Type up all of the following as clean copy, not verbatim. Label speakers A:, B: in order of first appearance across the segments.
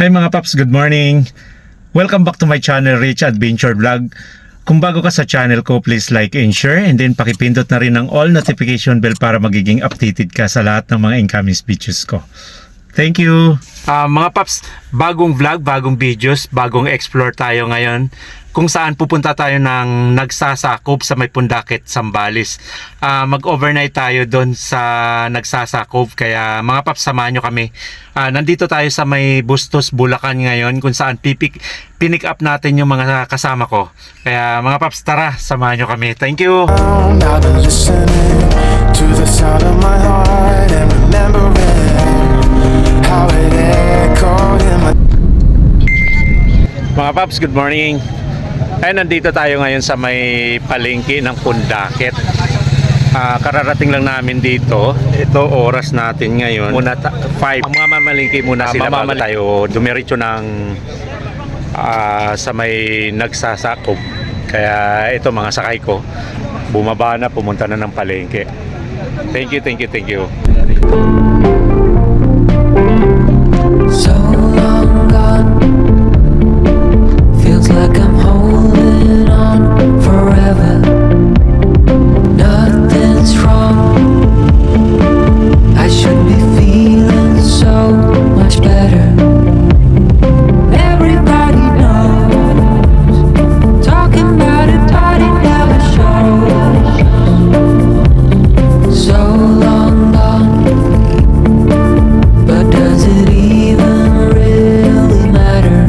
A: Hi mga paps, good morning! Welcome back to my channel, Rich Adventure Vlog. Kung bago ka sa channel ko, please like and share, and then pakipindot na rin ang all notification bell para magiging updated ka sa lahat ng mga incoming videos ko. Thank you! Mga paps, bagong vlog, bagong videos, bagong explore tayo ngayon. Kung saan pupunta tayo ng Nagsasakop sa may Pundakit, Zambales. Mag-overnight tayo doon sa Nagsasakop. Kaya mga paps, samahan nyo kami. Nandito tayo sa may Bustos, Bulacan ngayon, kung saan pinick up natin yung mga kasama ko. Kaya mga paps, tara, samahan nyo kami. Thank you!
B: I've been listening to the sound of my heart and remembering how it echoed in my...
A: Mga paps, good morning! Ay, nandito tayo ngayon sa may palengke ng Pundakit. Kararating lang namin dito. Ito oras natin ngayon. Muna 5. Mamamalingki muna sila bago tayo dumiretso ng sa may Nagsasakop. Kaya ito mga sakay ko, bumaba na, pumunta na ng palengke. Thank you, thank you, thank you.
C: So long gone, feels like I'm holding on forever. Nothing's wrong, I should be feeling so much better. Everybody knows, talking about it, but it never shows. So long gone, but does it even really matter?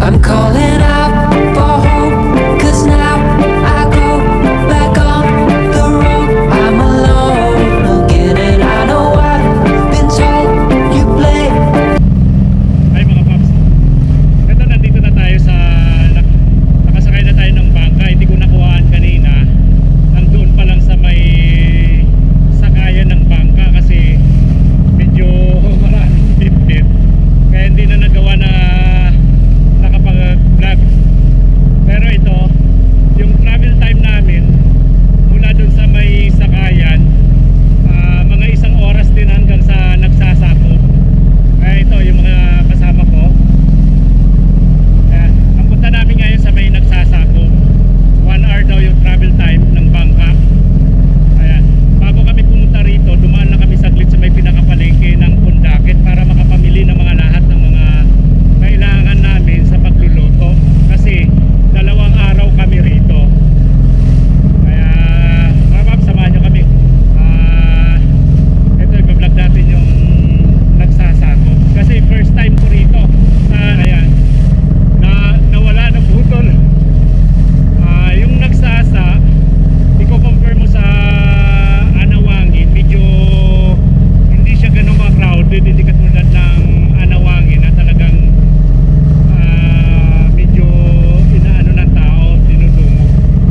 C: I'm calling out for hope, 'cause now I go back on the road. I'm alone again, and I know I've been told you play.
A: Hi mga paps. Ito, nandito na tayo sa nakasakay na tayo ng bangka. Hindi ko nakuhaan kanina. Nandoon pa lang sa may sakayan ng bangka kasi medyo maraming bitbit. Kaya hindi na nagawa na nakapag-vlog. Pero ito, yung travel time namin mula dun sa may sakayan, mga 1 oras din hanggang sa Nagsasakop. Kaya ito yung mga kasama ko. Ayan, ang punta namin ngayon sa may Nagsasakop. 1 hour daw yung travel time ng bangka. Ayan, bago kami pumunta rito, dumaan lang kami saglit sa may pinakapalengke ng Pundakit para makapamili ng mga lahat ng mga kailangan namin sa pagluluto. Kasi 2 araw kami rito. Kaya mga paps, samahan nyo kami. Ito, i-vlog natin yung Nagsasakop. Kasi first time ko rito. Ayan, nawala na putol. Yung Nagsasa, i-compare mo sa Anawangin, medyo hindi siya ganun ka-crowded, hindi katulad ng Anawangin na talagang medyo inaano ng tao, dinudungo.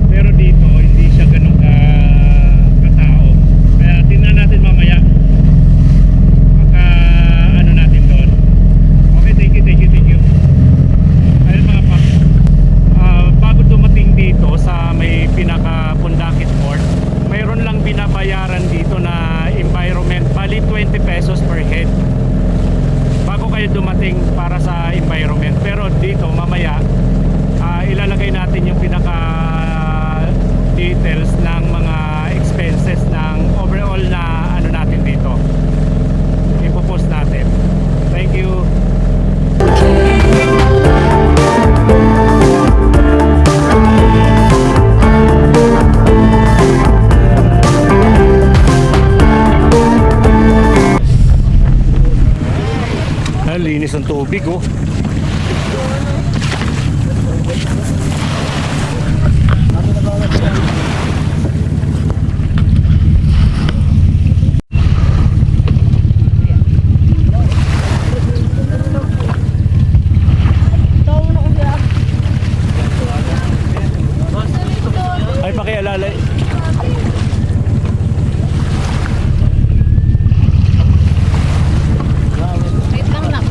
A: Pero dito hindi siya ganun katao. Kaya tingnan natin mamaya maka ano natin doon. Okay, thank you, thank you, thank you. Ayun mga paps, bago dumating dito sa may pinaka Pundakit Port, mayroon lang binabayaran dito na environment, bali 20 pesos per head bago kayo dumating para sa environment. Pero dito mamaya ilalagay natin yung pinaka details ng mga expenses ng overall na ano natin dito, ipopost natin. Thank you. Linis ng tubig, oh. Ay, pakialala.
D: Wait lang lang.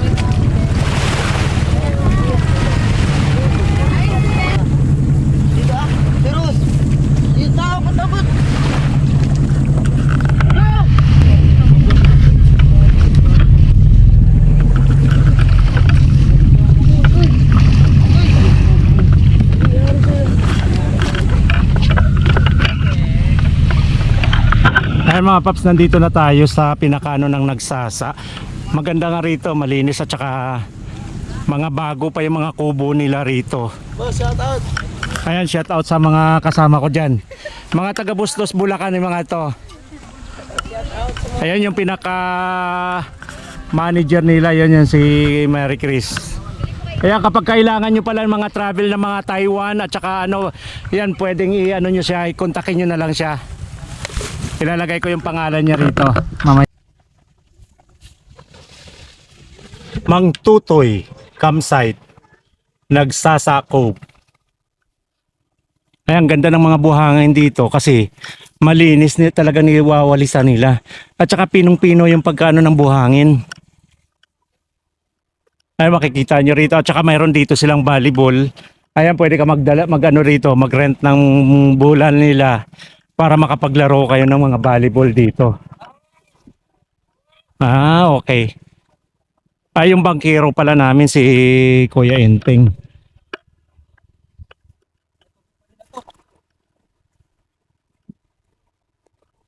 A: Ayan mga paps, nandito na tayo sa pinakano ng Nagsasa. Maganda nga rito, malinis at saka mga bago pa yung mga kubo nila rito.
D: Boss, shout out.
A: Ayan, shout out sa mga kasama ko dyan. Mga taga Bustos, Bulacan yung mga to. Ayan yung pinaka manager nila, yun si Mary Chris. Kaya kapag kailangan nyo pala mga travel ng mga Taiwan at saka ano, yan pwedeng i-ano nyo siya, i-kontakin nyo na lang siya. Ilalagay ko yung pangalan niya rito mamaya. Mang Tutoy Campsite, Nagsasa Cove. Ayan, ganda ng mga buhangin dito kasi malinis talaga niwawalisan nila. At saka pinong-pino yung pagkano ng buhangin. Ay, makikita nyo rito. At saka mayroon dito silang volleyball. Ayan, pwede ka mag-ano rito, mag-rent ng bulan nila para makapaglaro kayo ng mga volleyball dito. Ah, okay. Ay, yung bangkero pala namin si Kuya Enteng.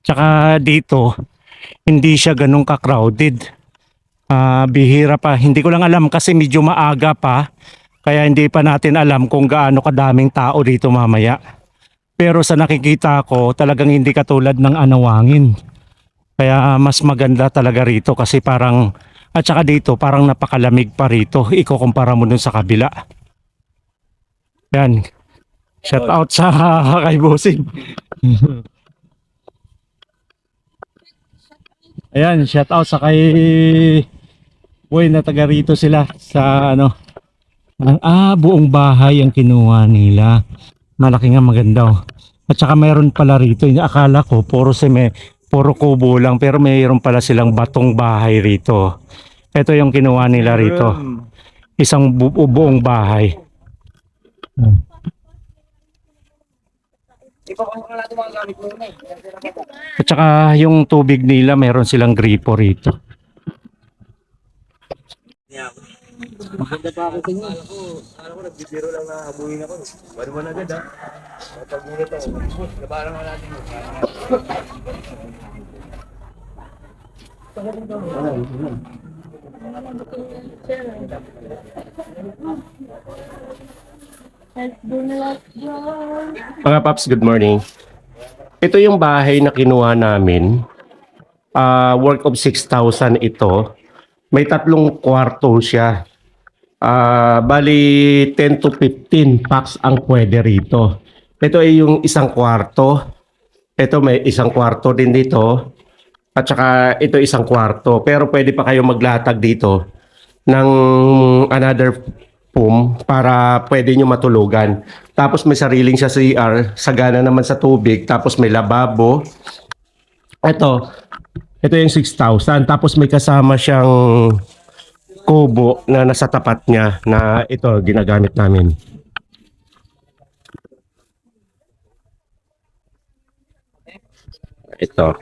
A: Tsaka dito, hindi siya ganun ka-crowded. Bihira pa. Hindi ko lang alam kasi medyo maaga pa. Kaya hindi pa natin alam kung gaano kadaming tao dito mamaya. Pero sa nakikita ko, talagang hindi katulad ng Anawangin. Kaya mas maganda talaga rito kasi parang, at saka dito, parang napakalamig pa rito. Ikukumpara mo dun sa kabila. Yan. Shout out sa kay Bossing. Ayan, shout out sa kay Boy na taga rito sila sa ano. Buong bahay ang kinuha nila. Malaki nga, maganda oh. At saka mayroon pala rito, akala ko puro kubo lang pero mayroon pala silang batong bahay rito. Ito yung kinuha nila rito. Isang buong bahay. At saka yung tubig nila mayroon silang gripo rito.
D: Maganda pa ako sa inyo. Akala ko nagbibiro lang na abuhin ako. Bari mo na agad ha. Pag-ulit ako. Boss, labaran mo natin.
E: Mga Paps, good morning. Ito yung bahay na kinuha namin. Work of 6,000 ito. May 3 kwarto siya. Bali 10 to 15 packs ang pwede rito. Ito ay yung isang kwarto. Ito may isang kwarto din dito. At saka ito isang kwarto. Pero pwede pa kayo maglatag dito ng another room para pwede nyo matulugan. Tapos may sariling sa CR, sagana naman sa tubig, tapos may lababo. Ito yung 6,000. Tapos may kasama siyang kubo na nasa tapat niya na ito ginagamit namin. Ito.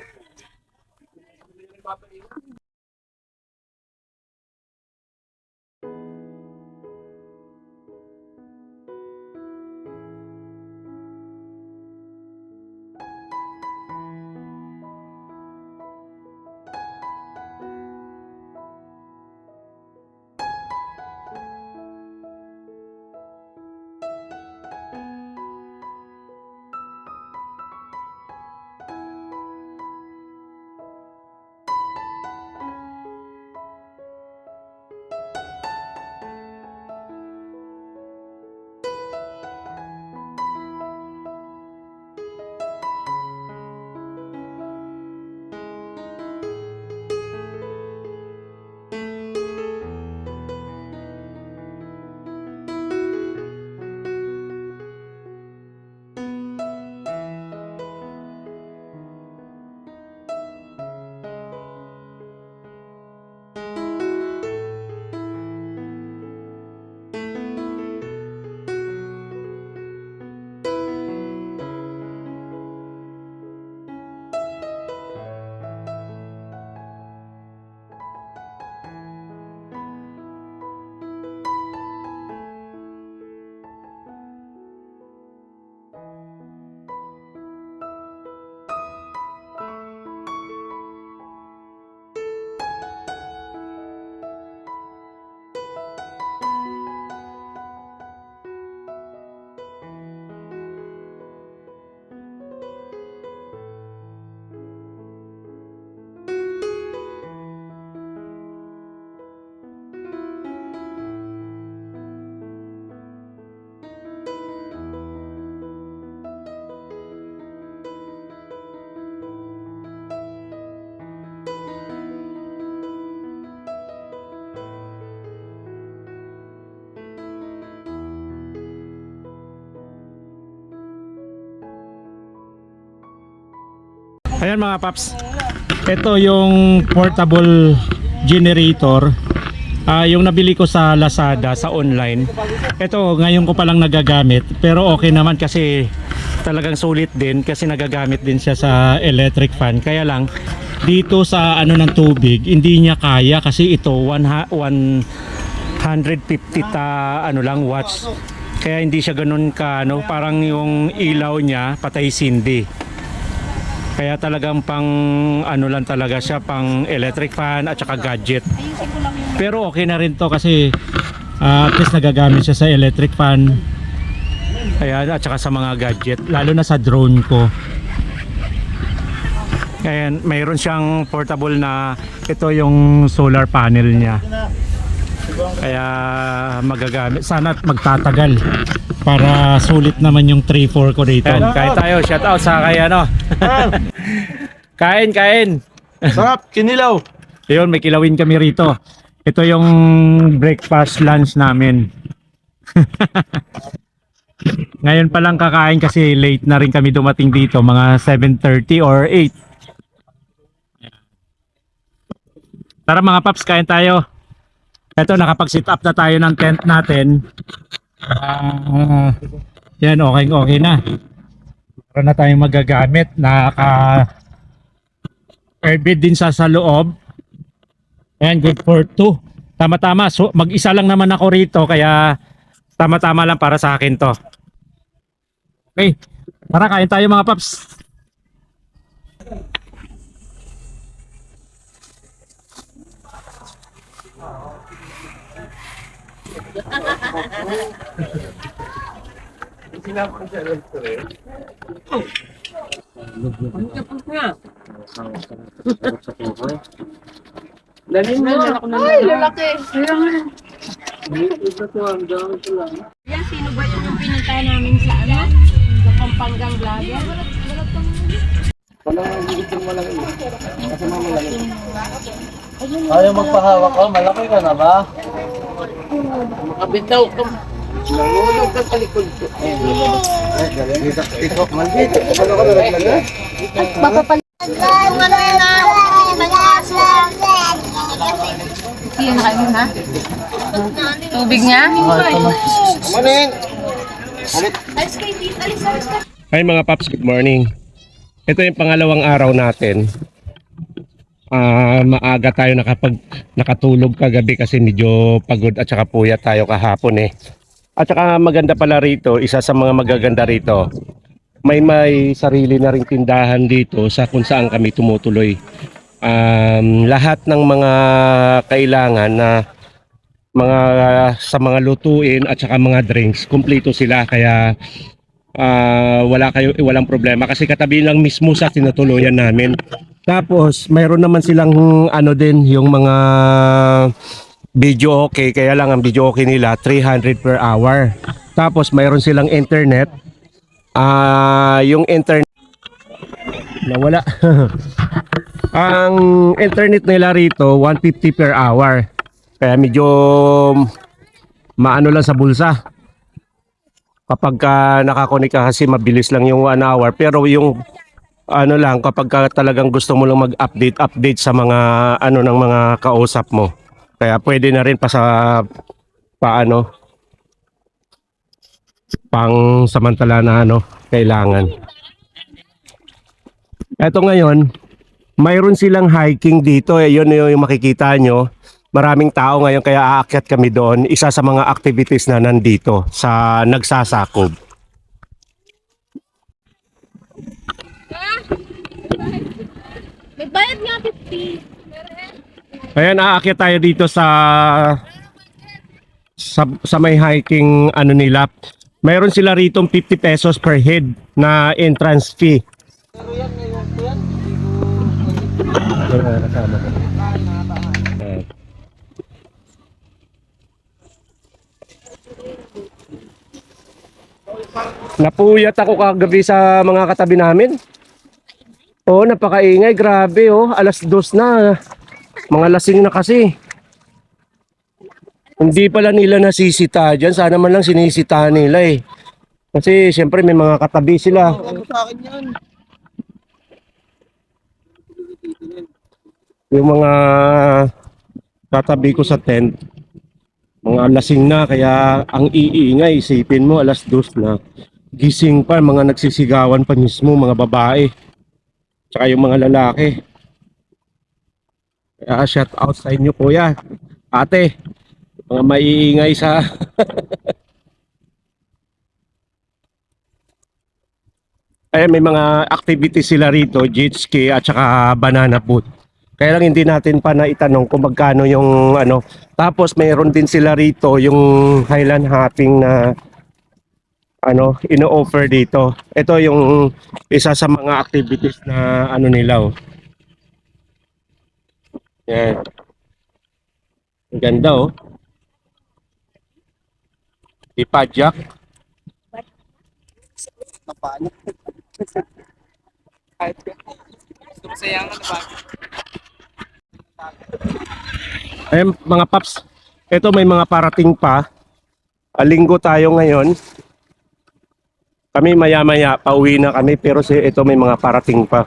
A: Ayan mga paps. Ito yung portable generator. Yung nabili ko sa Lazada sa online. Ito ngayon ko palang nagagamit, pero okay naman kasi talagang sulit din kasi nagagamit din siya sa electric fan. Kaya lang dito sa ano ng tubig, hindi niya kaya kasi ito 150 ano lang watts. Kaya hindi siya ganoon ka ano, parang yung ilaw niya patay sindi. Kaya talagang pang ano lang talaga siya, pang electric fan at saka gadget. Pero okay na rin to kasi at least nagagamit siya sa electric fan. Ayan, at saka sa mga gadget, lalo na sa drone ko. Ayan, mayroon siyang portable na ito yung solar panel niya. Kaya magagamit. Sana magtatagal para sulit naman yung 3-4 ko dito. Kain tayo, shout out sa kay ano. Kain.
D: Sarap, kinilaw.
A: Ayun, may kilawin kami rito. Ito yung breakfast lunch namin. Ngayon pa lang kakain kasi late na rin kami dumating dito, mga 7:30 or 8. Tara mga paps, kain tayo. Ito, nakapag-sit up na tayo ng tent natin. Yan, okay na. Meron na tayong magagamit. Naka-airbed din sa loob. Ayan, good for 2. Tama-tama. So, mag-isa lang naman ako rito, kaya tama-tama lang para sa akin to. Okay, tara kain tayo mga paps.
F: Ay, lalaki. Yan, sino ba yung pinunta namin sa ano? Sa Pampanggang Vlogger?
D: Ayaw magpahawak ko, malaki ka na ba? Makabitaw ka. Nangulog ka sa likod ko. Tikok, maldit. Ano ka na rin?
F: Iyan na kayo ha? Tubig nga?
D: Manin!
E: Hi mga paps, good morning. Ito yung pangalawang araw natin. Maaga tayo nakatulog kagabi kasi medyo pagod at saka puyat tayo kahapon eh. At saka maganda pala rito, isa sa mga magaganda rito, may sarili na ring tindahan dito sa kung saan kami tumutuloy. Lahat ng mga kailangan na sa mga lutuin at saka mga drinks, kumpleto sila, kaya walang problema kasi katabi lang mismo sa tinutuluyan namin. Tapos mayroon naman silang ano din, yung mga video okay, kaya lang ang video okay nila 300 per hour. Tapos mayroon silang internet. Yung internet nawala. Ang internet nila rito 150 per hour. Kaya medyo maano lang sa bulsa. Kapag nakakonek ka kasi mabilis lang yung 1 hour, pero yung ano lang kapag talagang gusto mo lang mag-update sa mga ano ng mga kausap mo. Kaya pwede na rin paano pang samantala na ano kailangan. Eto ngayon, mayroon silang hiking dito. Yun yung makikita nyo. Maraming tao ngayon kaya aakyat kami doon. Isa sa mga activities na nandito sa Nagsasakob.
F: May bayad nga 50.
E: Ayan, aakyat tayo dito sa may hiking ano nila. Mayroon sila rito 50 pesos per head na entrance fee. Napuyat ako kagabi sa mga katabi namin. Oh, napakaingay, grabe oh. 2:00 na. Mga lasing na kasi. Hindi pala nila nasisita dyan. Sana man lang sinisita nila eh. Kasi siyempre may mga katabi sila.
D: Ano sa akin yan?
E: Yung mga tatabi ko sa tent, mga lasing na, kaya ang iingay, isipin mo, 2:00 na. Gising pa, mga nagsisigawan pa mismo, mga babae. Tsaka yung mga lalaki. Kaya shout out sa inyo kuya, ate, mga maiingay sa... Ay, may mga activities sila rito, jet ski at saka banana boat. Kaya lang hindi natin pa naitanong kung magkano yung ano. Tapos mayroon din sila rito yung Highland Hopping na ano, ino-offer dito. Ito yung isa sa mga activities na ano nila oh. Yan. Ang ganda oh. Ipadyak. Ayun, mga paps, ito may mga parating pa. Linggo tayo ngayon. Kami maya-maya pauwi na kami pero ito may mga parating pa.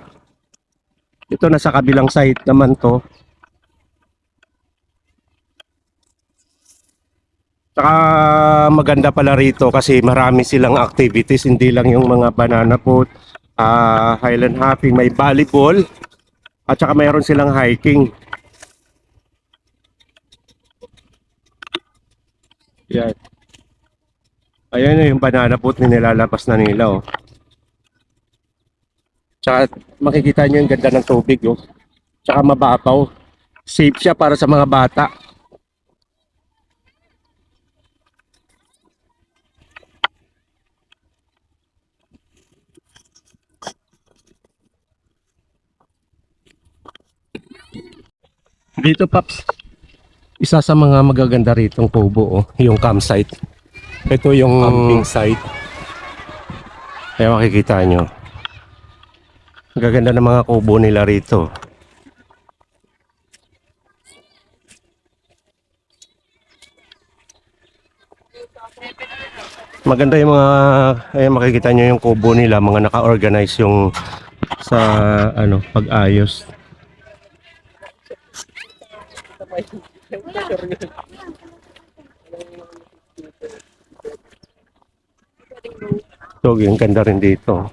E: Ito nasa kabilang site naman to. Saka maganda pala rito kasi marami silang activities, hindi lang yung mga banana boat, Highland hopping, may volleyball at saka mayroon silang hiking. Yan. Ayan na yung banana boat na nilalabas na nila oh. Tsaka makikita nyo yung ganda ng tubig oh. Tsaka mababaw. Safe siya para sa mga bata. Dito paps, isa sa mga magaganda ritong kubo oh, yung campsite. Ito yung camping site. Kaya makikita nyo. Ang gaganda ng mga kubo nila rito. Maganda yung mga, ayan makikita nyo yung kubo nila, mga naka-organize yung sa ano, pag-ayos. So, yung ganda rin dito.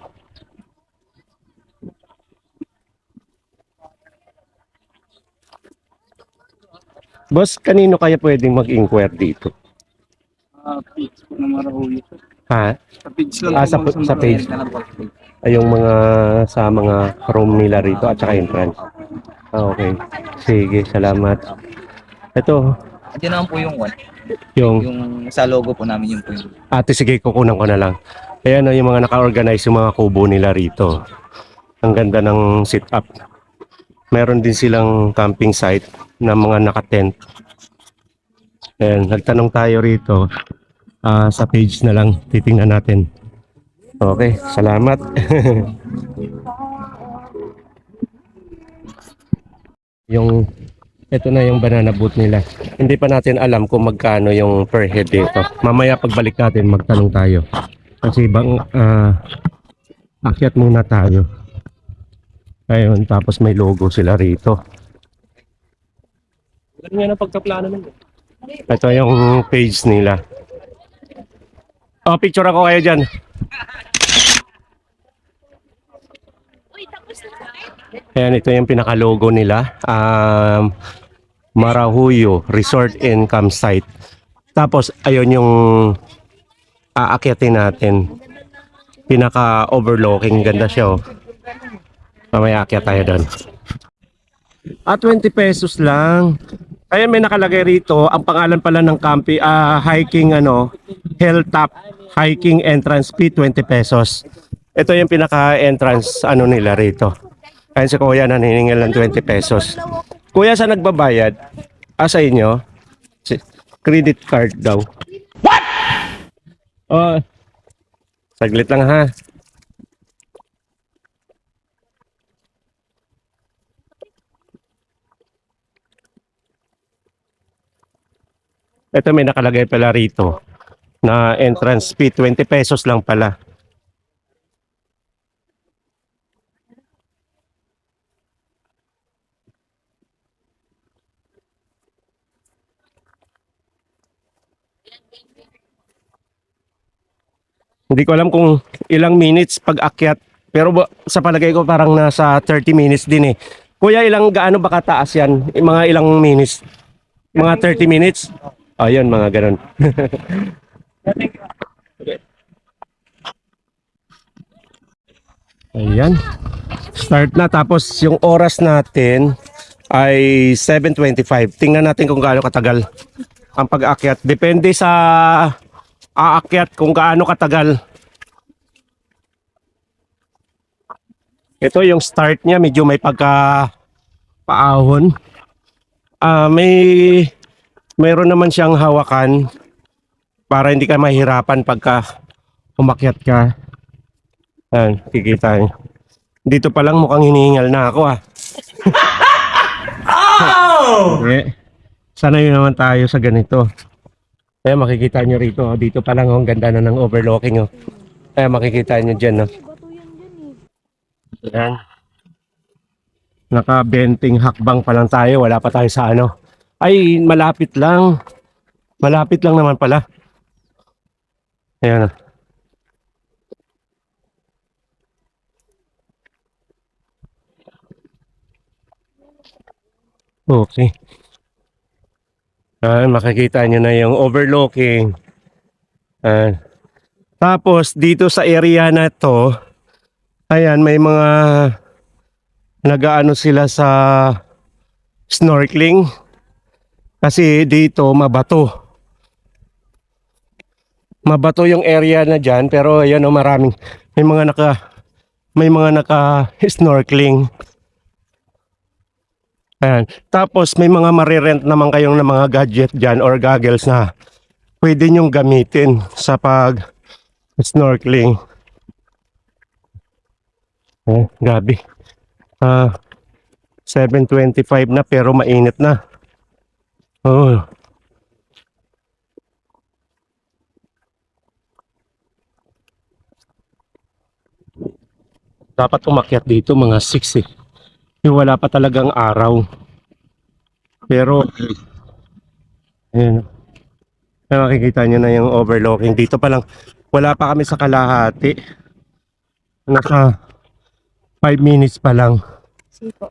E: Boss, kanino kaya pwedeng mag-inquire dito?
D: Page po ng Marahuyo.
E: Ha?
D: Sa page lang.
E: Sa page. Ay, yung mga sa mga room nila rito at saka entrance. Okay. Sige, salamat. Ito,
G: Ito naman po yung one.
E: yung
G: Yung sa logo po namin yung po yung
E: ate, sige, kukunan ko na lang. Ayan yung mga naka-organize yung mga kubo nila rito. Ang ganda ng sit-up. Meron din silang camping site na mga naka-tent. Ayan, nagtanong tayo rito. Sa page na lang, titingnan natin. Okay, salamat. Ito na yung banana boat nila. Hindi pa natin alam kung magkano yung per head dito. Mamaya pagbalik natin, magtanong tayo. Kasi akyat muna tayo. Ayun, tapos may logo sila rito. Ito yung page nila. Oh, picture ako kayo dyan. Ayan, ito yung pinaka-logo nila. Marahuyo Resort and Campsite. Tapos, ayun yung aakyatin natin. Pinaka-overlooking. Ganda siya, oh. Mamaya akyat tayo doon. 20 pesos lang. Ayan, may nakalagay rito. Ang pangalan pala ng hiking, Hilltop hiking entrance fee, 20 pesos. Ito yung pinaka-entrance, nila rito. Ayan si Kuya naniningil ng 20 pesos. Kuya, sa nagbabayad? Sa inyo? Credit card daw. What? Oh, saglit lang ha. Ito may nakalagay pala rito na entrance fee, 20 pesos lang pala. Hindi ko alam kung ilang minutes pag akyat. Pero sa palagay ko parang nasa 30 minutes din eh. Kuya, gaano ba kataas yan? Mga ilang minutes? Mga 30 minutes? Ayun, mga ganun. Ayan. Start na. Tapos yung oras natin ay 7:25. Tingnan natin kung gaano katagal ang pag-aakyat. Depende sa aakyat kung gaano katagal. Ito yung start niya, medyo may pagka-paahon. Mayroon naman siyang hawakan para hindi ka mahirapan pagka umakyat ka. Ayan, kikita niyo. Dito pa lang mukhang hinihingal na ako Okay. Sanay naman tayo sa ganito. Kaya makikita nyo rito. Dito pa lang ang ganda na ng overlooking. Kaya makikita nyo dyan. Ayan. Naka-benting hakbang pa lang tayo. Wala pa tayo sa ano. Ay, malapit lang. Malapit lang naman pala. Ayan. Okay. Makikita nyo na yung overlooking. Tapos dito sa area na to, ayan, may mga nagaano sila sa snorkeling. Kasi dito mabato. Mabato yung area na dyan, pero ayan, maraming may mga naka snorkeling. Ayan. Tapos may mga marirent naman kayong na mga gadget dyan or goggles na pwede nyong gamitin sa pag snorkeling. Gabi. 7:25 na pero mainit na. Oh. Dapat umakyat dito mga 6 eh. Wala pa talagang araw. Pero ayan. Makikita nyo na yung overlooking. Dito pa lang, wala pa kami sa kalahati. Nasa 5 minutes pa lang.
F: Sipo.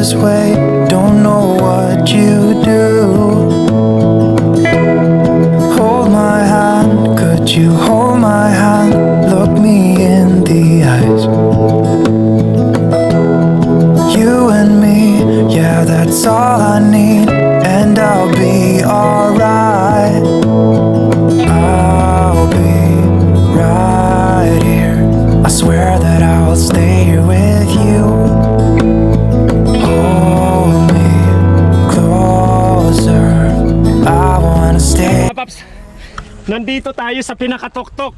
B: this way. don't know what you do. Hold my hand, could you hold my hand? Look me in the eyes. You and me, yeah, that's all I need, and I'll be alright. I'll be right here. I swear that I'll stay here with you. Hold me closer. I wanna stay.
E: Mga paps, nandito tayo sa pinakatuktok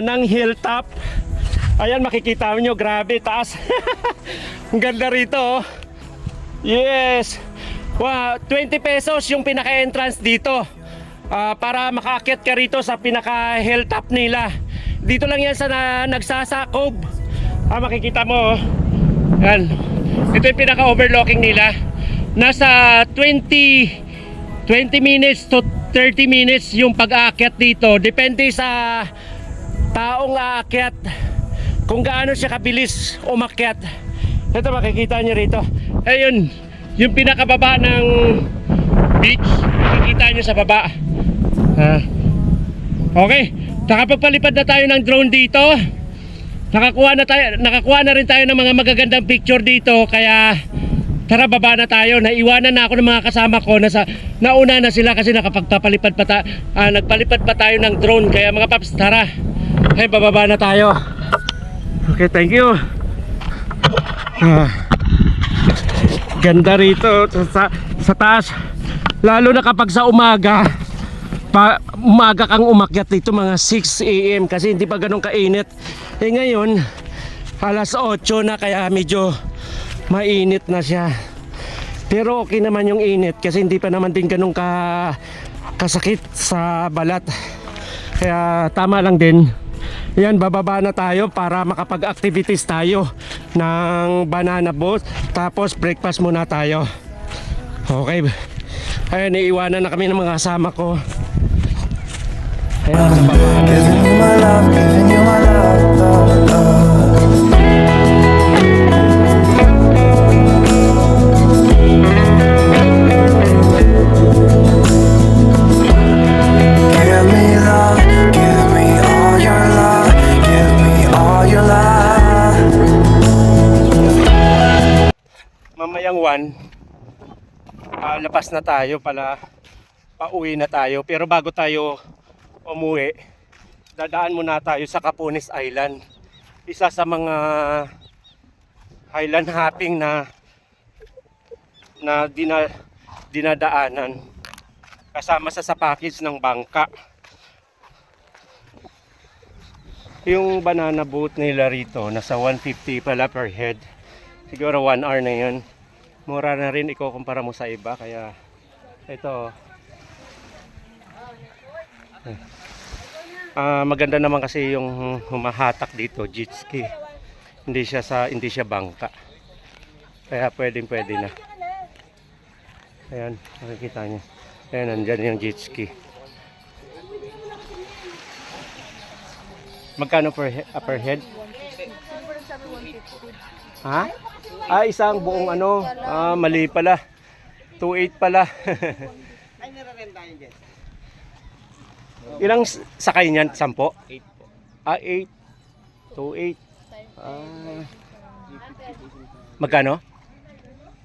E: ng hilltop. Ayan, makikita nyo, grabe, taas. Ang ganda rito, oh. Yes. Wow, 20 pesos yung pinaka-entrance dito. Para makaakyat ka rito sa pinaka-hilltop nila. Dito lang yan sa nagsasakob. Makikita mo, oh. Yan. Ito yung pinaka-overlooking nila. Nasa 20 minutes to 30 minutes yung pag-aakyat dito. Depende sa taong aakyat kung gaano siya kabilis umakyat. Ito, makikita nyo rito. Ayun, yung pinakababa ng beach. Makikita nyo sa baba. Okay, nakapagpalipad na tayo ng drone dito. Nakakuha na rin tayo ng mga magagandang picture dito. Kaya tara, baba na tayo. Naiwanan na ako ng mga kasama ko. Nauna na sila kasi nagpalipad pa tayo ng drone. Kaya mga paps, tara. Ay, bababa na tayo. Okay, thank you. Ganda rito sa taas. Lalo na kapag sa umaga kang umakyat dito mga 6 AM kasi hindi pa ganun kainit. Ngayon alas 8 na, kaya medyo mainit na siya. Pero okay naman yung init kasi hindi pa naman din ganun kasakit sa balat. Kaya tama lang din. Yan, bababa na tayo para makapag-activities tayo ng banana boat. Tapos breakfast muna tayo. Okay. Ayun, iiwanan na kami ng mga kasama ko. Ayun, sa baba.
B: Giving you my love, giving you my love, love, love. Give me love, give me all your love, give me all your love.
E: Mamayang 1, labas na tayo pauwi na tayo. Pero bago tayo umuwi, dadaan muna tayo sa Capones Island. Isa sa mga highland hopping na dinadaanan kasama sa package ng bangka. Yung banana boat nila rito nasa 150 pala per head. Siguro 1 hour na yun. Mura na rin ikukumpara mo sa iba. Kaya ito, maganda naman kasi yung humahatak dito, jet ski. Hindi siya bangka. Kaya pwede na. Ayan, makikita niyo. Ayan, nandyan yung jet ski. Magkano per head? Ha? Isang buong mali pala. 2.8 pala.
H: Ay, nirarenta yun dyan.
E: Ilang sakay niyan? 10? 8 po. 8. 2.8. Magkano?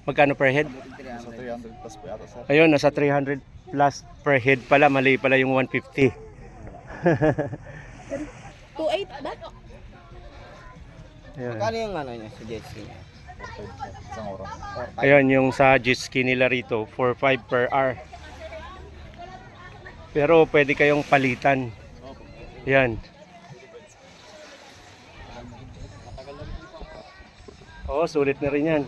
E: Magkano per head?
H: 300 plus po yata, sir.
E: Ayun, nasa 300 plus per head pala. Mali pala yung 150.
F: 2.8 ba?
E: Ayun.
H: Kano yung niya sa jet ski niya?
D: Isang oras.
E: Ayun, yung sa jet ski nila rito, 4.5 per hour. Pero pwede kayong palitan. Yan. Oo, sulit na rin yan.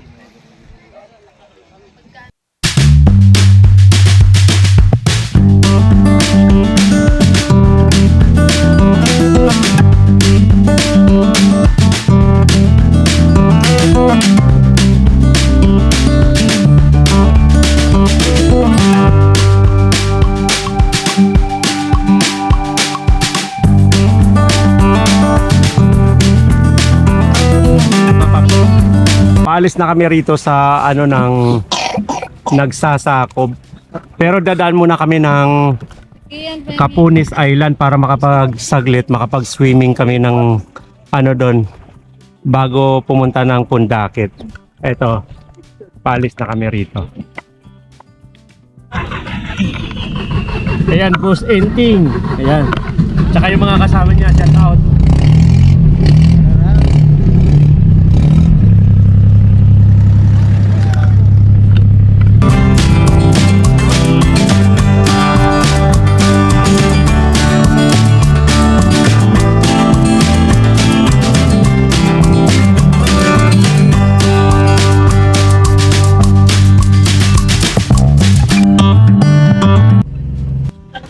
E: paalis na kami rito sa ano ng Nagsasakob. Pero dadaan muna kami ng Capunis Island para makapagsaglit, makapag-swimming kami ng ano doon bago pumunta ng Pundakit. Eto, paalis na kami rito. Ayan, Boss Enting. Ayan. Tsaka yung mga kasama niya, shout out.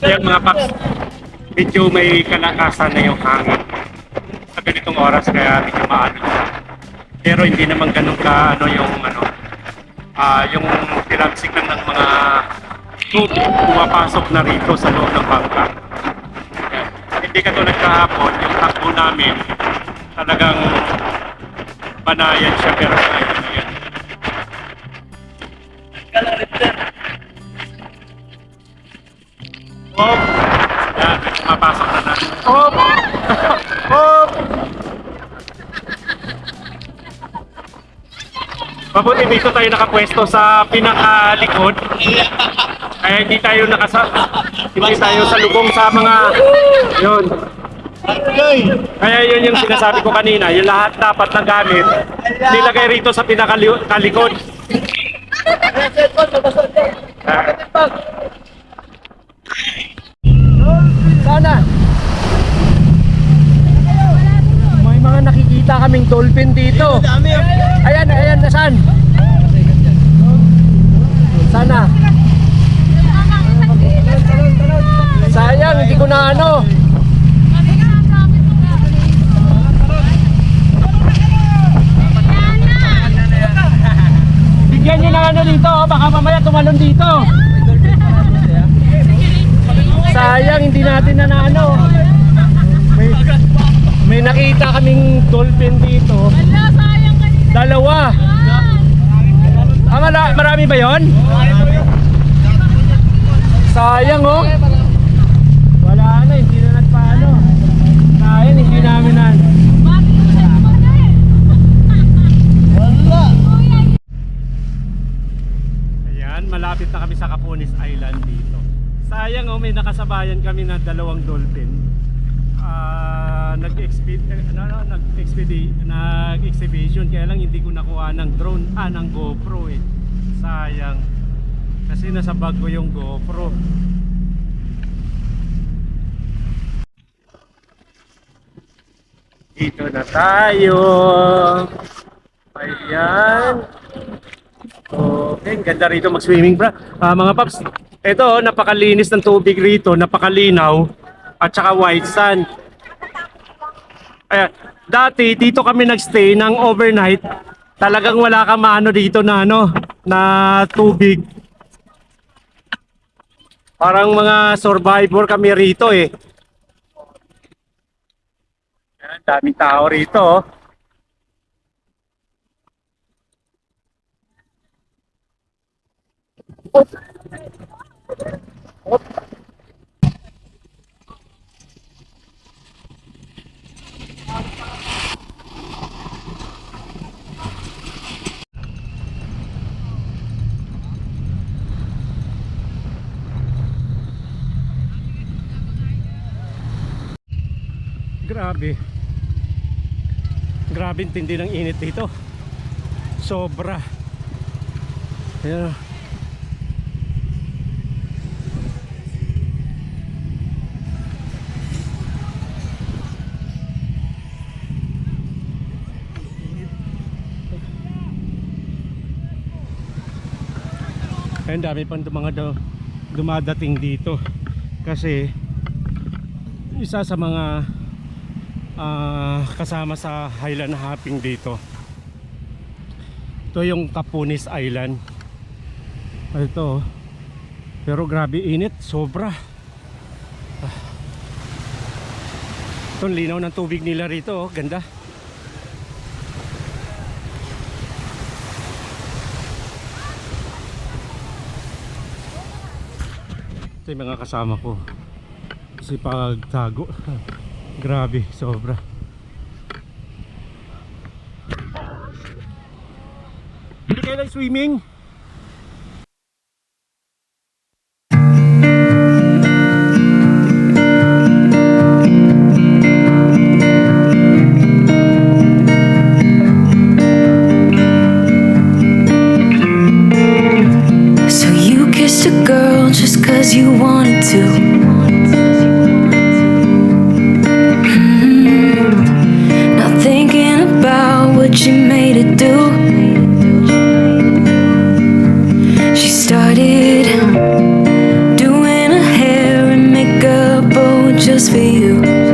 E: Ayan mga paps, medyo may kalakasan na yung hangin sa ganitong oras kaya medyo maano. Pero hindi naman ganun ka ano yung yung tinagsik lang ng mga tubig pumapasok na rito sa loob ng bangka. Ayan. Hindi katulad kahapon, yung takbo namin talagang banayan siya pero ngayon yan. Oh, yan, mapasok na natin. Oh! Oh! Mabuti dito tayo nakapwesto sa pinakalikod. Kaya hindi tayo hindi tayo salubong sa mga yun. Kaya yun yung sinasabi ko kanina, yung lahat dapat ng gamit nilagay rito sa pinakalikod. Sana may mga nakikita kaming dolphin dito. Ayan, ayan, nasaan? Sana. Sayang, hindi ko na ano. Bigyan nyo ng ano dito, baka mamaya tumalon dito. Sayang, hindi natin na ano. May nakita kaming dolphin dito. Dalawa. Marami ba yon? Sayang oh. Wala na, hindi na nagpaano. Sayang, hindi namin na. Ayan, malapit na kami sa Capunis Island dito. Sayang oh, may nakasabayan kami na dalawang dolphin. Nag-exhibition kaya lang hindi ko nakuha ng drone, ng GoPro eh. Sayang. Kasi nasa bag ko yung GoPro. Dito na tayo. Ayan. Okay, ganda rito mag-swimming bra. Mga paps, ito napakalinis ng tubig rito, napakalinaw at saka white sand. Ayan, dati dito kami nagstay ng overnight. Talagang wala ka maano dito na na tubig. Parang mga survivor kami rito eh. Ayan, daming tao rito oh. Grabe. Grabe tindi ng init dito. Sobra. Ayan. Ayun, dami pang mga dumadating dito kasi isa sa mga kasama sa Highland Hopping dito. Ito yung Capunis Island. Ito, pero grabe init, sobra. Ito linaw ng tubig nila rito, ganda. Ito yung mga kasama ko. Kasi pagtago. Grabe, sobra. Hindi kayo lang swimming?
C: So you kissed a girl just cause you wanted to. Not thinking about what you made it do. She started doing her hair and makeup, oh, just for you.